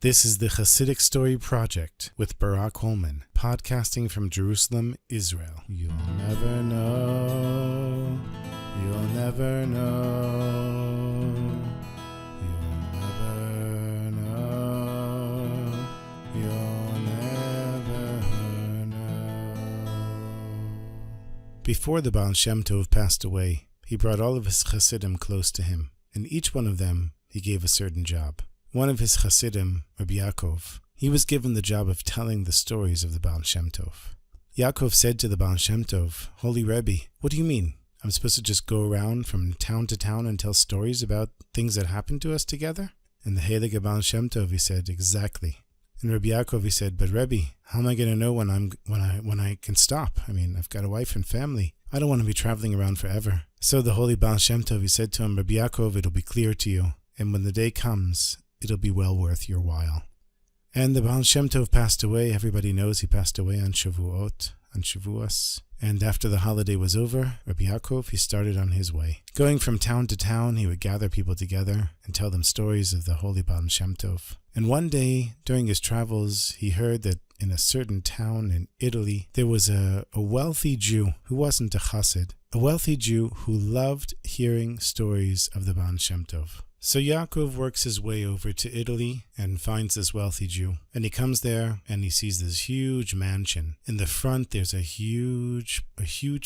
This is the Chassidic Story Project with Barak Hullman, podcasting from Jerusalem, Israel. You'll never know, you'll never know, you'll never know, you'll never know. Before the Baal Shem Tov passed away, he brought all of his Chassidim close to him, and each one of them he gave a certain job. One of his Chassidim, Reb Yaakov, he was given the job of telling the stories of the Baal Shem Tov. Yaakov said to the Baal Shem Tov, "Holy Rebbe, what do you mean? I'm supposed to just go around from town to town and tell stories about things that happened to us together?" And the Heilige Baal Shem Tov, he said, "Exactly." And Reb Yaakov, he said, "But Rebbe, how am I going to know when I can stop? I mean, I've got a wife and family. I don't want to be traveling around forever." So the Holy Baal Shem Tov, he said to him, "Reb Yaakov, it'll be clear to you, and when the day comes, it'll be well worth your while." And the Baal Shem Tov passed away. Everybody knows he passed away on Shavuot, on Shavuos. And after the holiday was over, Reb Yaakov, he started on his way. Going from town to town, he would gather people together and tell them stories of the Holy Baal Shem Tov. And one day, during his travels, he heard that in a certain town in Italy, there was a wealthy Jew who wasn't a Chassid, a wealthy Jew who loved hearing stories of the Baal Shem Tov. So Yaakov works his way over to Italy and finds this wealthy Jew. And he comes there and he sees this huge mansion. In the front there's a huge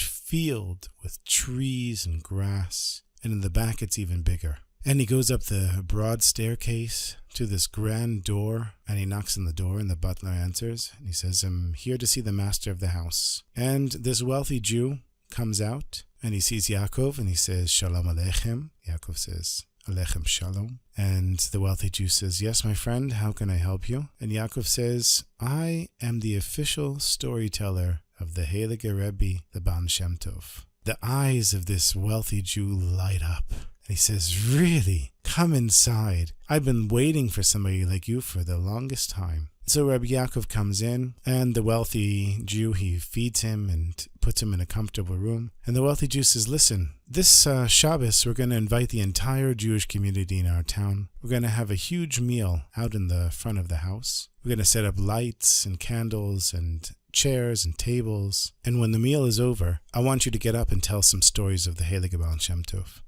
field with trees and grass. And in the back it's even bigger. And he goes up the broad staircase to this grand door and he knocks on the door and the butler answers. And he says, "I'm here to see the master of the house." And this wealthy Jew comes out and he sees Yaakov and he says, "Shalom Aleichem." Yaakov says, "Alechem Shalom." And the wealthy Jew says, "Yes, my friend, how can I help you?" And Yaakov says, "I am the official storyteller of the Heilige Rebbe, the Baal Shem Tov." The eyes of this wealthy Jew light up. And he says, "Really? Come inside. I've been waiting for somebody like you for the longest time." So Reb Yaakov comes in, and the wealthy Jew, he feeds him and puts him in a comfortable room. And the wealthy Jew says, "Listen, this Shabbos, we're going to invite the entire Jewish community in our town. We're going to have a huge meal out in the front of the house. We're going to set up lights and candles and chairs and tables. And when the meal is over, I want you to get up and tell some stories of the Heilige Baal Shem Tov."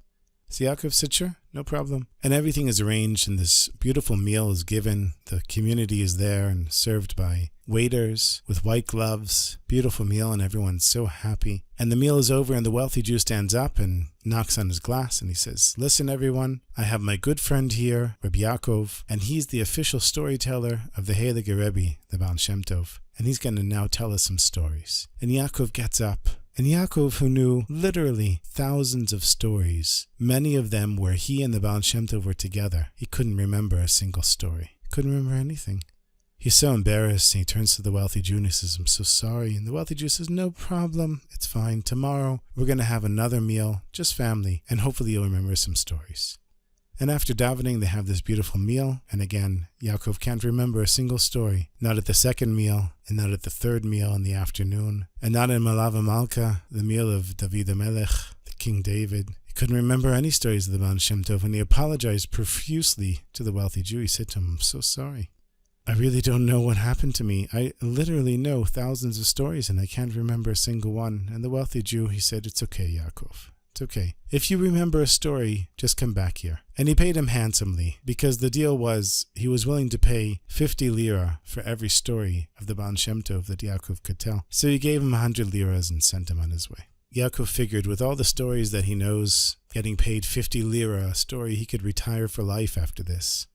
So Yaakov said, "Sure, no problem." And everything is arranged and this beautiful meal is given. The community is there and served by waiters with white gloves. Beautiful meal and everyone's so happy. And the meal is over and the wealthy Jew stands up and knocks on his glass and he says, "Listen everyone, I have my good friend here, Reb Yaakov, and he's the official storyteller of the Heilige Rebbe, the Baal Shem Tov. And he's going to now tell us some stories." And Yaakov gets up. And Yaakov, who knew literally thousands of stories, many of them where he and the Baal Shem Tov were together, he couldn't remember a single story. He couldn't remember anything. He's so embarrassed, and he turns to the wealthy Jew and he says, "I'm so sorry." And the wealthy Jew says, "No problem, it's fine. Tomorrow we're going to have another meal, just family, and hopefully you'll remember some stories." And after davening, they have this beautiful meal. And again, Yaakov can't remember a single story. Not at the second meal, and not at the third meal in the afternoon, and not in Malava Malka, the meal of David HaMelech, the King David. He couldn't remember any stories of the Baal Shem Tov, and he apologized profusely to the wealthy Jew. He said to him, "I'm so sorry. I really don't know what happened to me. I literally know thousands of stories, and I can't remember a single one." And the wealthy Jew, he said, "It's okay, Yaakov. It's okay. If you remember a story, just come back here." And he paid him handsomely, because the deal was he was willing to pay 50 lira for every story of the Baal Shem Tov that Yaakov could tell. So he gave him 100 liras and sent him on his way. Yaakov figured with all the stories that he knows, getting paid 50 lira a story, he could retire for life after this.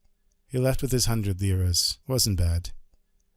He left with his 100 liras. Wasn't bad.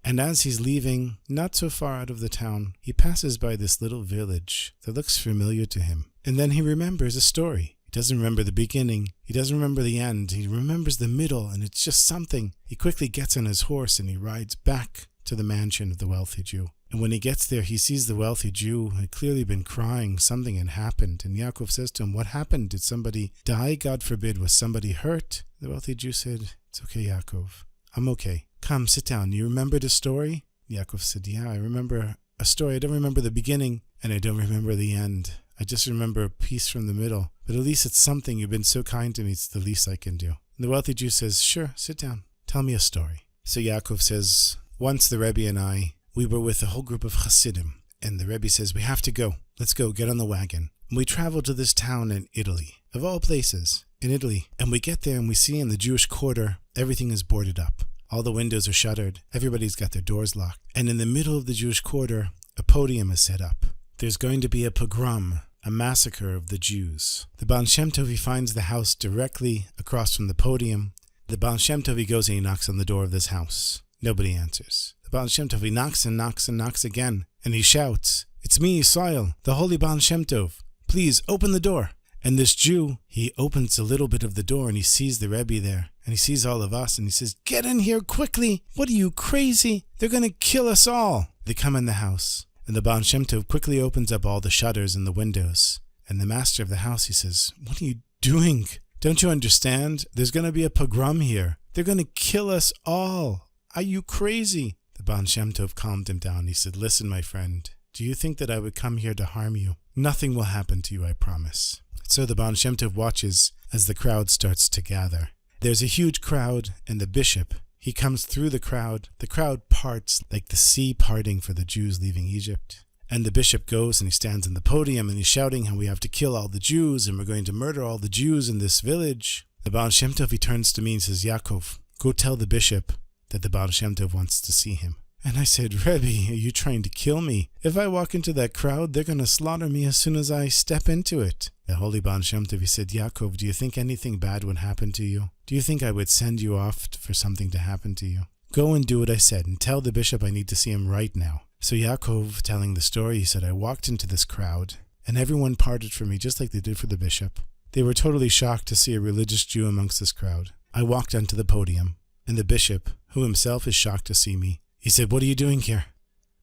And as he's leaving, not so far out of the town, he passes by this little village that looks familiar to him. And then he remembers a story. He doesn't remember the beginning. He doesn't remember the end. He remembers the middle, and it's just something. He quickly gets on his horse and he rides back to the mansion of the wealthy Jew. And when he gets there, he sees the wealthy Jew had clearly been crying. Something had happened. And Yaakov says to him, "What happened? Did somebody die? God forbid. Was somebody hurt?" The wealthy Jew said, "It's okay, Yaakov. I'm okay. Come, sit down. You remember the story?" Yaakov said, "Yeah, I remember a story. I don't remember the beginning, and I don't remember the end. I just remember a piece from the middle. But at least it's something. You've been so kind to me. It's the least I can do." And the wealthy Jew says, "Sure, sit down. Tell me a story." So Yaakov says, once the Rebbe and I, we were with a whole group of Chassidim, and the Rebbe says, we have to go. Let's go, get on the wagon. And we traveled to this town in Italy, of all places, in Italy. And we get there and we see in the Jewish quarter, everything is boarded up. All the windows are shuttered. Everybody's got their doors locked. And in the middle of the Jewish quarter, a podium is set up. There's going to be a pogrom, a massacre of the Jews. The Baal Shem Tov, he finds the house directly across from the podium. The Baal Shem Tov, he goes and he knocks on the door of this house. Nobody answers. The Baal Shem Tov, he knocks and knocks and knocks again. And he shouts, "It's me, Yisrael, the holy Baal Shem Tov. Please, open the door." And this Jew, he opens a little bit of the door and he sees the Rebbe there. And he sees all of us and he says, "Get in here quickly. What are you, crazy? They're going to kill us all." They come in the house. And the Baal Shem Tov quickly opens up all the shutters and the windows. And the master of the house, he says, "What are you doing? Don't you understand? There's going to be a pogrom here. They're going to kill us all. Are you crazy?" The Baal Shem Tov calmed him down. He said, "Listen, my friend, do you think that I would come here to harm you? Nothing will happen to you, I promise." So the Baal Shem Tov watches as the crowd starts to gather. There's a huge crowd, and the bishop, he comes through the crowd. The crowd parts like the sea parting for the Jews leaving Egypt. And the bishop goes and he stands on the podium and he's shouting how we have to kill all the Jews and we're going to murder all the Jews in this village. The Baal Shem Tov, he turns to me and says, "Yaakov, go tell the bishop that the Baal Shem Tov wants to see him." And I said, "Rebbe, are you trying to kill me? If I walk into that crowd, they're going to slaughter me as soon as I step into it." The holy Baal Shem Tov, he said, "Yaakov, do you think anything bad would happen to you? Do you think I would send you off for something to happen to you? Go and do what I said and tell the bishop I need to see him right now." So Yaakov, telling the story, he said, "I walked into this crowd and everyone parted for me just like they did for the bishop. They were totally shocked to see a religious Jew amongst this crowd. I walked onto the podium and the bishop, who himself is shocked to see me, he said, 'What are you doing here?'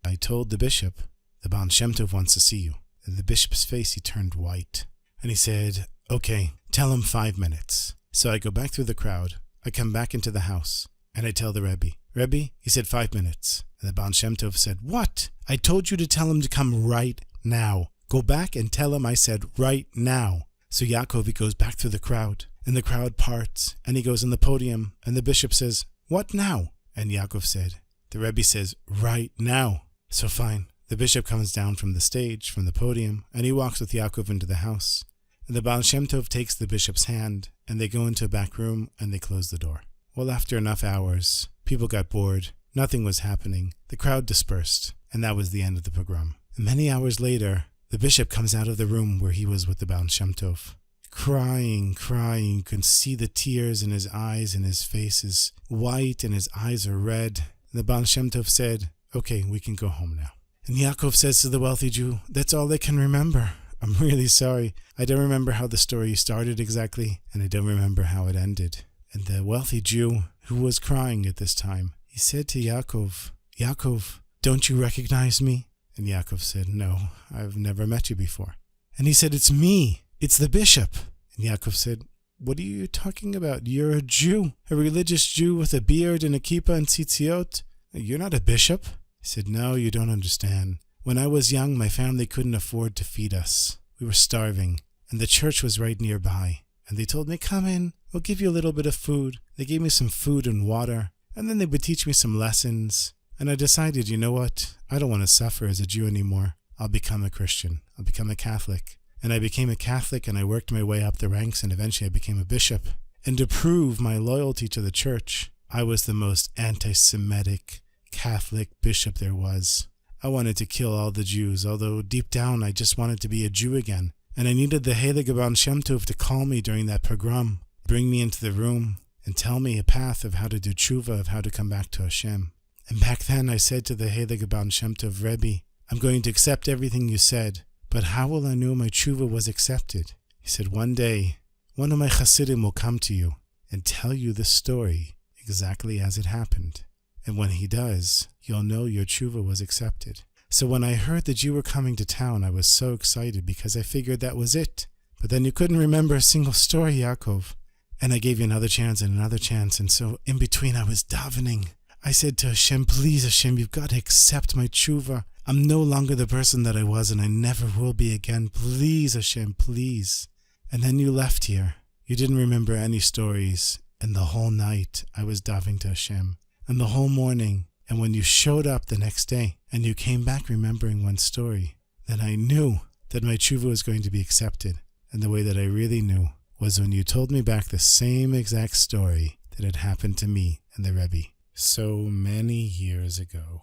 I told the bishop, 'The Baal Shem Tov wants to see you.' And the bishop's face, he turned white. And he said, 'Okay, tell him 5 minutes.' So I go back through the crowd. I come back into the house. And I tell the Rebbe, 'Rebbe,' he said, 5 minutes. And the Baal Shem Tov said, 'What? I told you to tell him to come right now. Go back and tell him I said right now.' So Yaakov, he goes back through the crowd. And the crowd parts. And he goes on the podium. And the bishop says, 'What now?' And Yaakov said, the Rebbe says, 'Right now.' So fine. The bishop comes down from the stage, from the podium, and he walks with Yaakov into the house. And the Baal Shem Tov takes the bishop's hand, and they go into a back room, and they close the door. Well, after enough hours, people got bored. Nothing was happening. The crowd dispersed, and that was the end of the pogrom. And many hours later, the bishop comes out of the room where he was with the Baal Shem Tov. Crying. You can see the tears in his eyes, and his face is white, and his eyes are red. And the Baal Shem Tov said, "Okay, we can go home now." And Yaakov says to the wealthy Jew, "That's all I can remember. I'm really sorry. I don't remember how the story started exactly, and I don't remember how it ended." And the wealthy Jew, who was crying at this time, he said to Yaakov, "Yaakov, don't you recognize me?" And Yaakov said, "No, I've never met you before." And he said, "It's me. It's the bishop." And Yaakov said, "What are you talking about? You're a Jew, a religious Jew with a beard and a kippah and tzitziot. You're not a bishop." He said, "No, you don't understand. When I was young, my family couldn't afford to feed us. We were starving, and the church was right nearby. And they told me, 'Come in, we'll give you a little bit of food.' They gave me some food and water, and then they would teach me some lessons. And I decided, you know what? I don't want to suffer as a Jew anymore. I'll become a Christian. I'll become a Catholic." And I became a Catholic, and I worked my way up the ranks, and eventually I became a bishop. And to prove my loyalty to the church, I was the most anti-Semitic Catholic bishop there was. I wanted to kill all the Jews, although deep down I just wanted to be a Jew again. And I needed the Heilige Baal Shem Tov to call me during that pogrom, bring me into the room, and tell me a path of how to do tshuva, of how to come back to Hashem. And back then I said to the Heilige Baal Shem Tov, "Rebbe, I'm going to accept everything you said, but how will I know my tshuva was accepted?" He said, "One day, one of my Chassidim will come to you and tell you the story exactly as it happened. And when he does, you'll know your tshuva was accepted." So when I heard that you were coming to town, I was so excited because I figured that was it. But then you couldn't remember a single story, Yaakov. And I gave you another chance and another chance. And so in between I was davening. I said to Hashem, "Please, Hashem, you've got to accept my tshuva. I'm no longer the person that I was, and I never will be again. Please, Hashem, please." And then you left here. You didn't remember any stories. And the whole night I was davening to Hashem. and the whole morning, and when you showed up the next day and you came back remembering one story, then I knew that my tshuva was going to be accepted. And the way that I really knew was when you told me back the same exact story that had happened to me and the Rebbe so many years ago.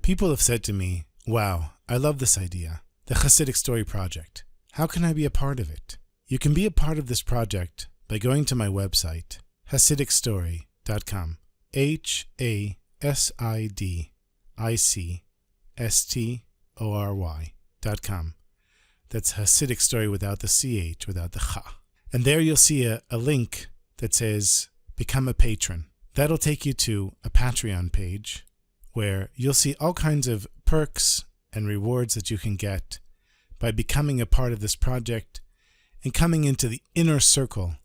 People have said to me, wow, I love this idea, the Chassidic Story Project. How can I be a part of it? You can be a part of this project by going to my website, HassidicStory.com. HassidicStory.com. That's Hasidic Story without the CH, without the Cha. And there you'll see a link that says, Become a Patron. That'll take you to a Patreon page where you'll see all kinds of perks and rewards that you can get by becoming a part of this project and coming into the inner circle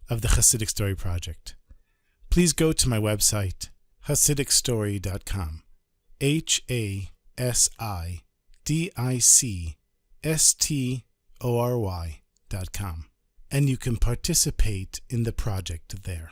of the Chassidic Story Project. Please go to my website, HassidicStory.com. HassidicStory.com. And you can participate in the project there.